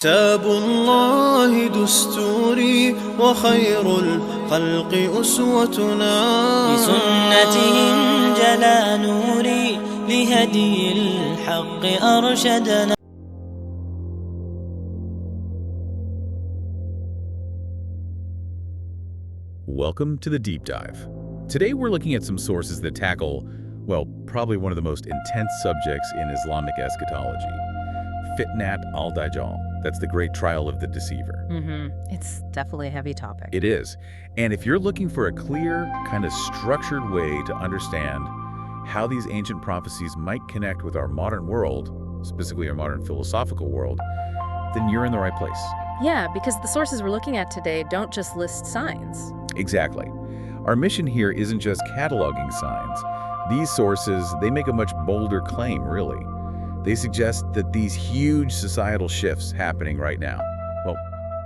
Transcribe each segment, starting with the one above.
كتاب الله دستوري وخير الخلق أسوتنا بسنته انجلى نوري لهدي الحق أرشدنا. Welcome to the Deep Dive. Today we're looking at some sources that tackle, well, probably one of the most intense subjects in Islamic eschatology. Fitna Of DAJJAL. That's the great trial of the deceiver. It's definitely a heavy topic. It is. And if you're looking for a clear, kind of structured way to understand how these ancient prophecies might connect with our modern world, specifically our modern philosophical world, then you're in the right place. Yeah, because the sources we're looking at today don't just list signs. Exactly. Our mission here isn't just cataloging signs. These sources, they make a much bolder claim, really. They suggest that these huge societal shifts happening right now, well,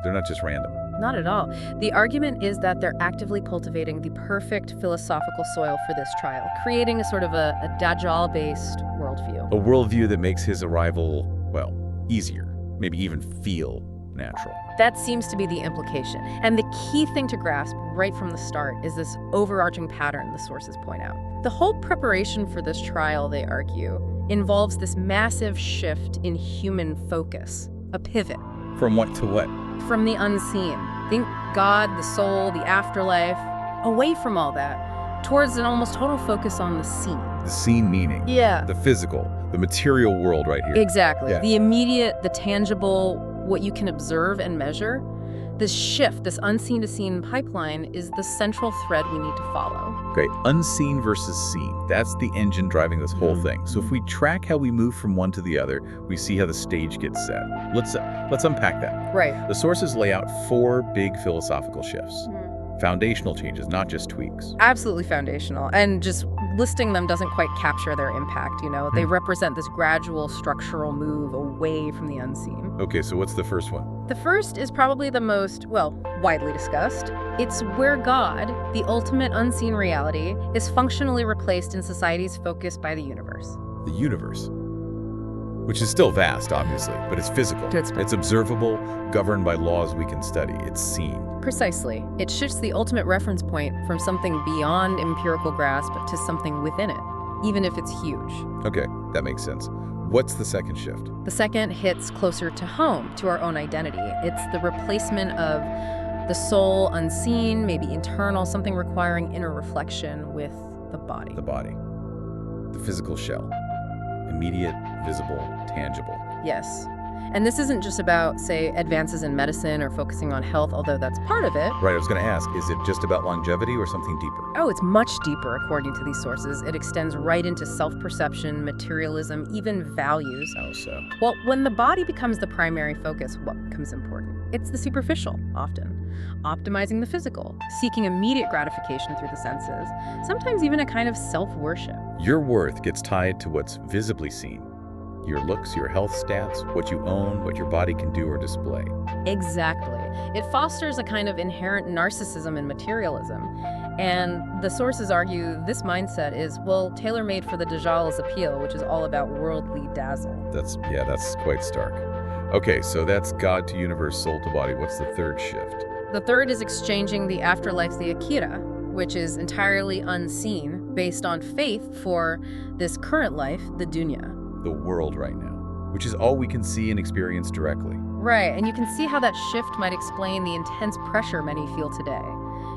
they're not just random. Not at all. The argument is that they're actively cultivating the perfect philosophical soil for this trial, creating a sort of a DAJJAL-based worldview. A worldview that makes his arrival, well, easier, maybe even feel natural. That seems to be the implication. And the key thing to grasp right from the start is this overarching pattern the sources point out. The whole preparation for this trial, they argue, involves this massive shift in human focus, a pivot. From what to what? From the unseen. Think God, the soul, the afterlife, away from all that, towards an almost total focus on the seen. The seen meaning. Yeah. The physical, the material world right here. Exactly. Yeah. The immediate, the tangible, what you can observe and measure. This shift, this unseen to seen pipeline is the central thread we need to follow. Okay, unseen versus seen. That's the engine driving this whole thing. So if we track how we move from one to the other, we see how the stage gets set. Let's unpack that. Right. The sources lay out 4 big philosophical shifts. Foundational changes, not just tweaks. Absolutely foundational. And just listing them doesn't quite capture their impact, you know? They represent this gradual structural move away from the unseen. Okay, so what's the first one? The first is probably the most, well, widely discussed. It's where God, the ultimate unseen reality, is functionally replaced in society's focus by the universe. The universe. Which is still vast, obviously, but it's physical. It's observable, governed by laws we can study. It's seen. Precisely. It shifts the ultimate reference point from something beyond empirical grasp to something within it, even if it's huge. Okay, that makes sense. What's the second shift? The second hits closer to home, to our own identity. It's the replacement of the soul unseen, maybe internal, something requiring inner reflection with the body. The body. The physical shell. Immediate, visible, tangible. Yes. And this isn't just about, say, advances in medicine or focusing on health, although that's part of it. Right, I was going to ask, is it just about longevity or something deeper? Oh, it's much deeper, according to these sources. It extends right into self-perception, materialism, even values. How so? Well, when the body becomes the primary focus, what becomes important? It's the superficial, often. Optimizing the physical, seeking immediate gratification through the senses, sometimes even a kind of self-worship. Your worth gets tied to what's visibly seen. Your looks, your health stats, what you own, what your body can do or display. Exactly. It fosters a kind of inherent narcissism and materialism. And the sources argue this mindset is, well, tailor-made for the DAJJAL's appeal, which is all about worldly dazzle. That's quite stark. Okay, so that's God to universe, soul to body. What's the third shift? The third is exchanging the afterlife, the Akira, which is entirely unseen, based on faith for this current life, the dunya. The world right now, which is all we can see and experience directly. Right, and you can see how that shift might explain the intense pressure many feel today.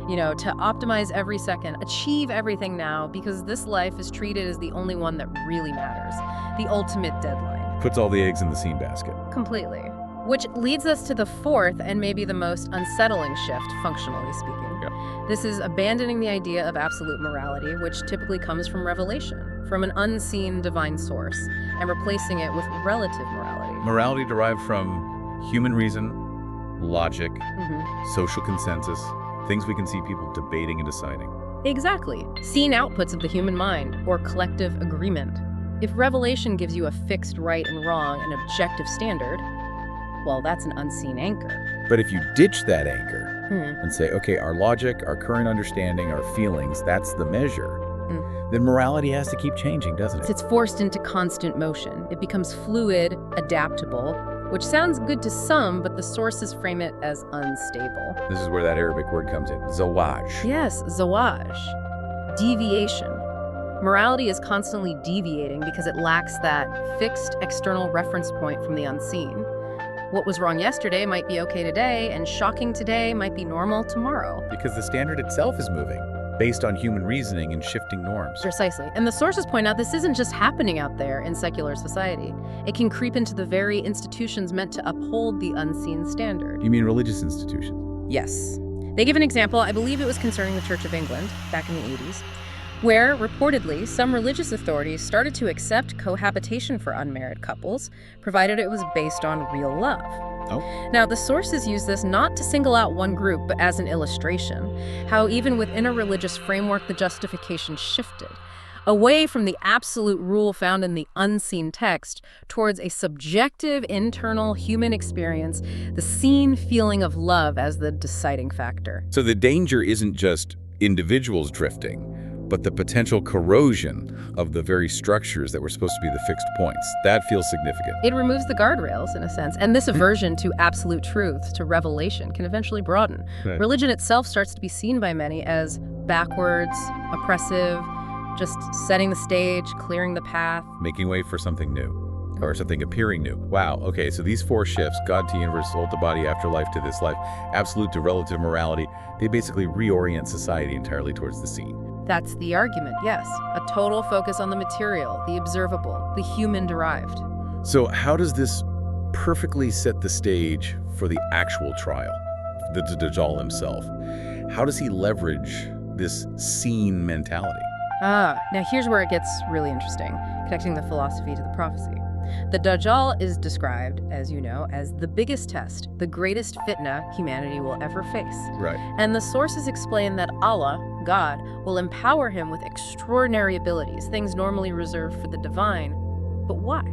You know, to optimize every second, achieve everything now, because this life is treated as the only one that really matters, the ultimate deadline. Puts all the eggs in the seen basket. Completely. Which leads us to the fourth and maybe the most unsettling shift, functionally speaking. Yeah. This is abandoning the idea of absolute morality, which typically comes from revelation, from an unseen divine source, and replacing it with relative morality. Morality derived from human reason, logic, social consensus, things we can see people debating and deciding. Exactly. Seen outputs of the human mind, or collective agreement. If revelation gives you a fixed right and wrong, an objective standard, well, that's an unseen anchor. But if you ditch that anchor and say, okay, our logic, our current understanding, our feelings, that's the measure, then morality has to keep changing, doesn't it? It's forced into constant motion. It becomes fluid, adaptable, which sounds good to some, but the sources frame it as unstable. This is where that Arabic word comes in, zawaj. Yes, zawaj. Deviation. Morality is constantly deviating because it lacks that fixed external reference point from the unseen. What was wrong yesterday might be okay today, and shocking today might be normal tomorrow. Because the standard itself is moving, based on human reasoning and shifting norms. Precisely. And the sources point out this isn't just happening out there in secular society. It can creep into the very institutions meant to uphold the unseen standard. You mean religious institutions? Yes. They give an example, I believe it was concerning the Church of England, back in the 80s, where, reportedly, some religious authorities started to accept cohabitation for unmarried couples, provided it was based on real love. Oh. Now, the sources use this not to single out one group, but as an illustration, how even within a religious framework, the justification shifted, away from the absolute rule found in the unseen text towards a subjective, internal human experience, the seen feeling of love as the deciding factor. So the danger isn't just individuals drifting, but the potential corrosion of the very structures that were supposed to be the fixed points. That feels significant. It removes the guardrails, in a sense, and this aversion to absolute truth, to revelation, can eventually broaden. Right. Religion itself starts to be seen by many as backwards, oppressive, just setting the stage, clearing the path. Making way for something new, or something appearing new. Wow, okay, so these four shifts, God to universe, soul to body, afterlife to this life, absolute to relative morality, they basically reorient society entirely towards the seen. That's the argument, yes. A total focus on the material, the observable, the human-derived. So how does this perfectly set the stage for the actual trial, the DAJJAL himself? How does he leverage this seen mentality? Now here's where it gets really interesting, connecting the philosophy to the prophecy. The DAJJAL is described, as you know, as the biggest test, the greatest fitna humanity will ever face. Right. And the sources explain that Allah, God, will empower him with extraordinary abilities, things normally reserved for the divine. But why?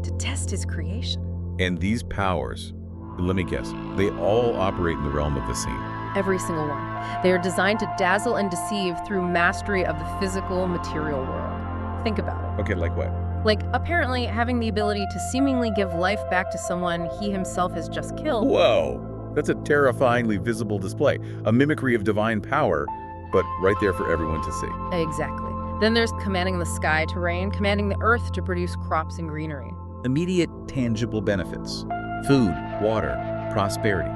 To test his creation. And these powers, let me guess, they all operate in the realm of the seen. Every single one. They are designed to dazzle and deceive through mastery of the physical, material world. Think about it. Okay, like what? Like, apparently having the ability to seemingly give life back to someone he himself has just killed. Whoa, that's a terrifyingly visible display. A mimicry of divine power, but right there for everyone to see. Exactly. Then there's commanding the sky to rain, commanding the earth to produce crops and greenery. Immediate, tangible benefits. Food, water, prosperity.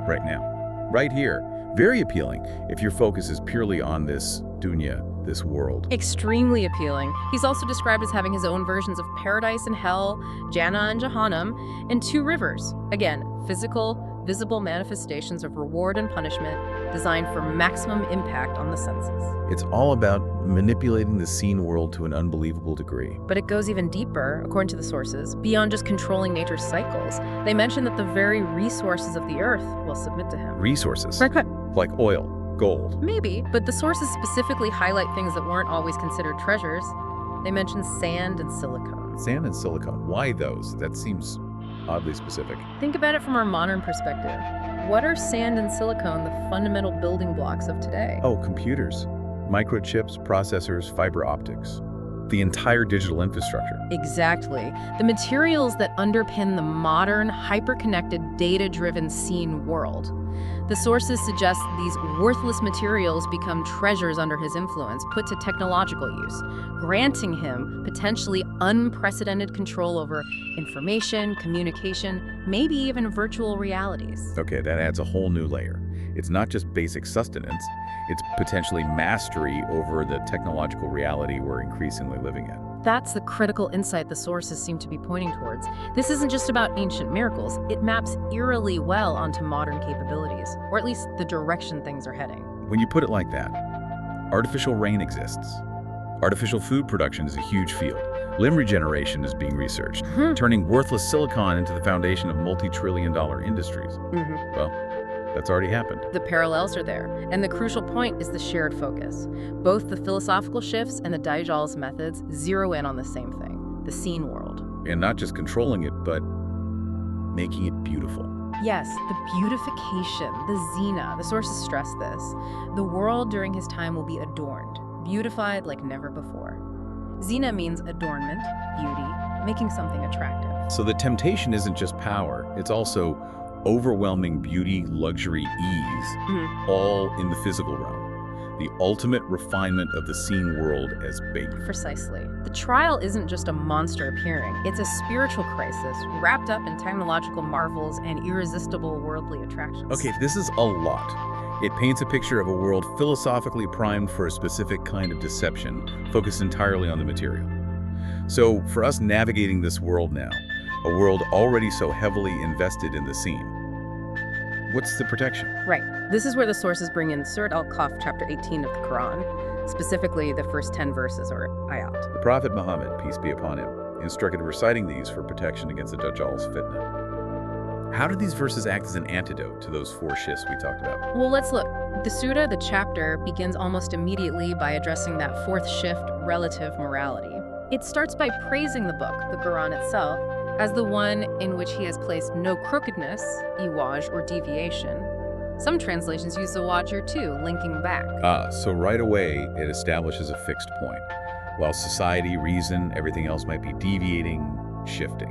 Right now. Right here. Very appealing if your focus is purely on this dunya, this world. Extremely appealing. He's also described as having his own versions of paradise and hell, Jannah and Jahannam, and two rivers. Again, physical, visible manifestations of reward and punishment designed for maximum impact on the senses. It's all about manipulating the seen world to an unbelievable degree. But it goes even deeper, according to the sources, beyond just controlling nature's cycles. They mention that the very resources of the earth will submit to him. Resources. Right. Like oil, gold. Maybe, but the sources specifically highlight things that weren't always considered treasures. They mention sand and silicone. Sand and silicone. Why those? That seems oddly specific. Think about it from our modern perspective. What are sand and silicone, the fundamental building blocks of today? Oh, computers. Microchips, processors, fiber optics. The entire digital infrastructure. Exactly. The materials that underpin the modern, hyper-connected, data-driven seen world. The sources suggest these worthless materials become treasures under his influence, put to technological use, granting him potentially unprecedented control over information, communication, maybe even virtual realities. Okay, that adds a whole new layer. It's not just basic sustenance, it's potentially mastery over the technological reality we're increasingly living in. That's the critical insight the sources seem to be pointing towards. This isn't just about ancient miracles. It maps eerily well onto modern capabilities, or at least the direction things are heading. When you put it like that, artificial rain exists. Artificial food production is a huge field. Limb regeneration is being researched, turning worthless silicon into the foundation of multi-trillion-dollar industries. Well, that's already happened. The parallels are there, and the crucial point is the shared focus. Both the philosophical shifts and the DAJJAL's methods zero in on the same thing, the seen world. And not just controlling it, but making it beautiful. Yes, the beautification, the zina. The sources stress this. The world during his time will be adorned, beautified like never before. Zina means adornment, beauty, making something attractive. So the temptation isn't just power, it's also overwhelming beauty, luxury, ease, all in the physical realm. The ultimate refinement of the seen world as bait. Precisely. The trial isn't just a monster appearing. It's a spiritual crisis wrapped up in technological marvels and irresistible worldly attractions. Okay, this is a lot. It paints a picture of a world philosophically primed for a specific kind of deception, focused entirely on the material. So, for us navigating this world now, a world already so heavily invested in the seen, what's the protection? Right. This is where the sources bring in Surat Al-Kahf, chapter 18 of the Quran, specifically the first 10 verses, or ayat. The Prophet Muhammad, peace be upon him, instructed reciting these for protection against the DAJJAL's fitna. How do these verses act as an antidote to those 4 shifts we talked about? Well, let's look. The surah, the chapter, begins almost immediately by addressing that 4th shift, relative morality. It starts by praising the book, the Quran itself, as the one in which he has placed no crookedness, iwaj, or deviation. Some translations use the wajir too, linking back. So right away, it establishes a fixed point. While society, reason, everything else might be deviating, shifting.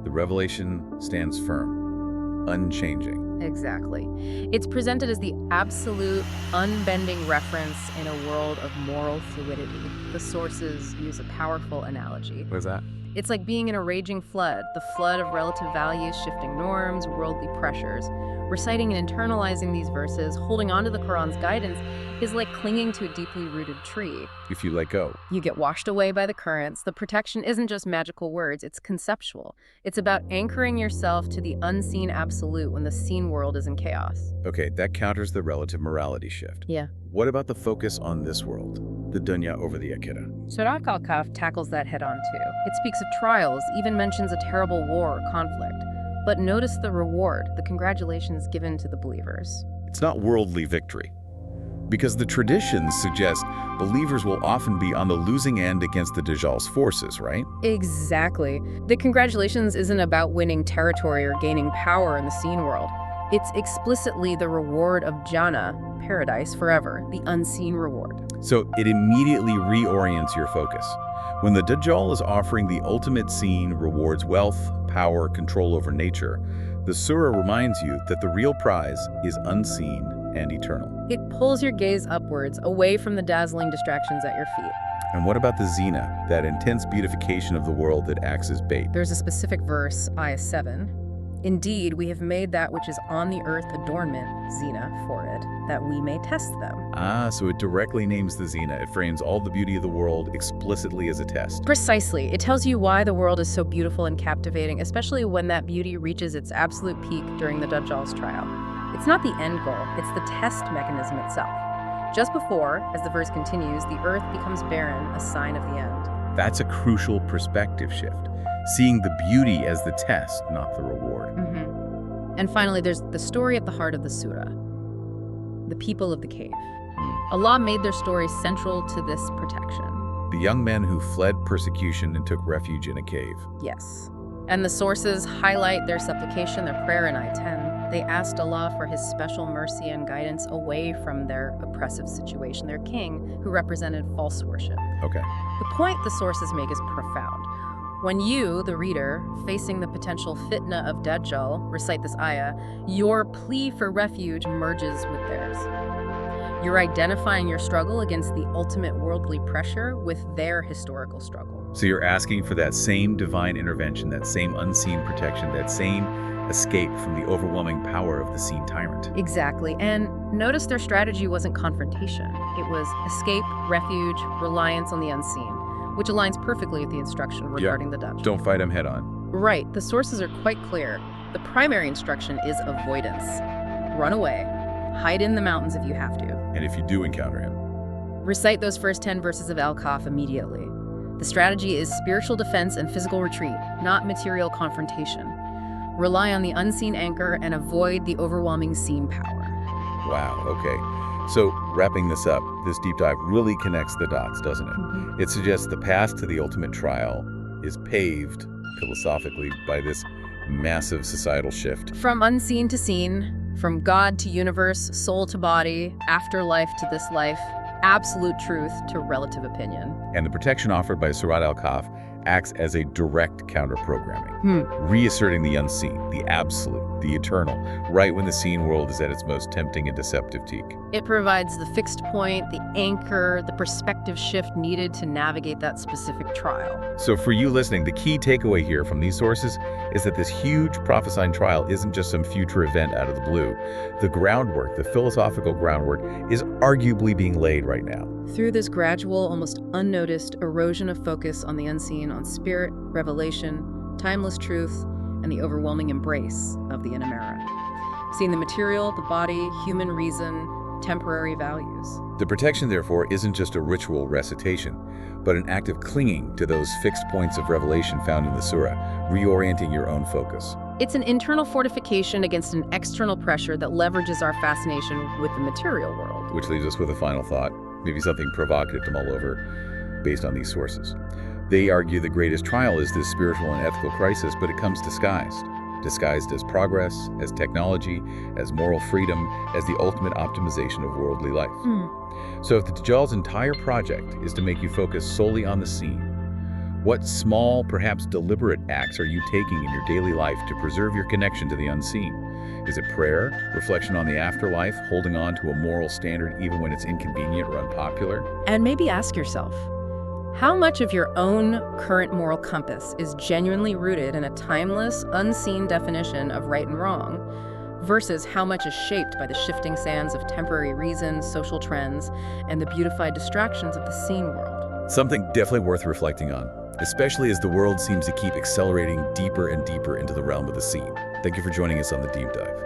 The revelation stands firm, unchanging. Exactly. It's presented as the absolute, unbending reference in a world of moral fluidity. The sources use a powerful analogy. What is that? It's like being in a raging flood, the flood of relative values, shifting norms, worldly pressures. Reciting and internalizing these verses, holding on to the Quran's guidance, is like clinging to a deeply rooted tree. If you let go. You get washed away by the currents. The protection isn't just magical words, it's conceptual. It's about anchoring yourself to the unseen absolute when the seen world is in chaos. Okay, that counters the relative morality shift. Yeah. What about the focus on this world, the dunya over the akhirah? Surah Al-Kahf tackles that head-on too. It speaks of trials, even mentions a terrible war or conflict. But notice the reward, the congratulations given to the believers. It's not worldly victory. Because the traditions suggest believers will often be on the losing end against the DAJJAL's forces, right? Exactly. The congratulations isn't about winning territory or gaining power in the seen world. It's explicitly the reward of Jannah, paradise forever, the unseen reward. So it immediately reorients your focus. When the DAJJAL is offering the ultimate seen rewards wealth, power, control over nature, the surah reminds you that the real prize is unseen and eternal. It pulls your gaze upwards, away from the dazzling distractions at your feet. And what about the zina, that intense beautification of the world that acts as bait? There's a specific verse, ayah 7. Indeed, we have made that which is on the earth adornment, zina, for it, that we may test them. So it directly names the zina. It frames all the beauty of the world explicitly as a test. Precisely. It tells you why the world is so beautiful and captivating, especially when that beauty reaches its absolute peak during the DAJJAL's trial. It's not the end goal, it's the test mechanism itself. Just before, as the verse continues, the earth becomes barren, a sign of the end. That's a crucial perspective shift. Seeing the beauty as the test, not the reward. And finally, there's the story at the heart of the surah, the people of the cave. Allah made their story central to this protection. The young men who fled persecution and took refuge in a cave. Yes. And the sources highlight their supplication, their prayer in ayah 10. They asked Allah for his special mercy and guidance away from their oppressive situation, their king, who represented false worship. Okay. The point the sources make is profound. When you, the reader, facing the potential fitna of DAJJAL, recite this ayah, your plea for refuge merges with theirs. You're identifying your struggle against the ultimate worldly pressure with their historical struggle. So you're asking for that same divine intervention, that same unseen protection, that same escape from the overwhelming power of the seen tyrant. Exactly. And notice their strategy wasn't confrontation. It was escape, refuge, reliance on the unseen, which aligns perfectly with the instruction regarding the DAJJAL. Don't fight him head on. Right. The sources are quite clear. The primary instruction is avoidance. Run away. Hide in the mountains if you have to. And if you do encounter him, recite those first 10 verses of Al-Kahf immediately. The strategy is spiritual defense and physical retreat, not material confrontation. Rely on the unseen anchor and avoid the overwhelming seen power. Wow, okay. So wrapping this up, this deep dive really connects the dots, doesn't it? It suggests the path to the ultimate trial is paved, philosophically, by this massive societal shift. From unseen to seen, from God to universe, soul to body, afterlife to this life, absolute truth to relative opinion. And the protection offered by Surat Al-Kahf acts as a direct counter-programming, reasserting the unseen, the absolute, the eternal, right when the seen world is at its most tempting and deceptive peak. It provides the fixed point, the anchor, the perspective shift needed to navigate that specific trial. So for you listening, the key takeaway here from these sources is that this huge prophesying trial isn't just some future event out of the blue. The groundwork, the philosophical groundwork, is arguably being laid right now. Through this gradual, almost unnoticed erosion of focus on the unseen, on spirit, revelation, timeless truth, and the overwhelming embrace of the Inamera. Seeing the material, the body, human reason, temporary values. The protection, therefore, isn't just a ritual recitation, but an act of clinging to those fixed points of revelation found in the surah, reorienting your own focus. It's an internal fortification against an external pressure that leverages our fascination with the material world. Which leaves us with a final thought, maybe something provocative to mull over based on these sources. They argue the greatest trial is this spiritual and ethical crisis, but it comes disguised as progress, as technology, as moral freedom, as the ultimate optimization of worldly life. So if the DAJJAL's entire project is to make you focus solely on the seen, what small, perhaps deliberate acts are you taking in your daily life to preserve your connection to the unseen? Is it prayer, reflection on the afterlife, holding on to a moral standard even when it's inconvenient or unpopular? And maybe ask yourself, how much of your own current moral compass is genuinely rooted in a timeless, unseen definition of right and wrong, versus how much is shaped by the shifting sands of temporary reason, social trends, and the beautified distractions of the seen world? Something definitely worth reflecting on, especially as the world seems to keep accelerating deeper and deeper into the realm of the seen. Thank you for joining us on the Deep Dive.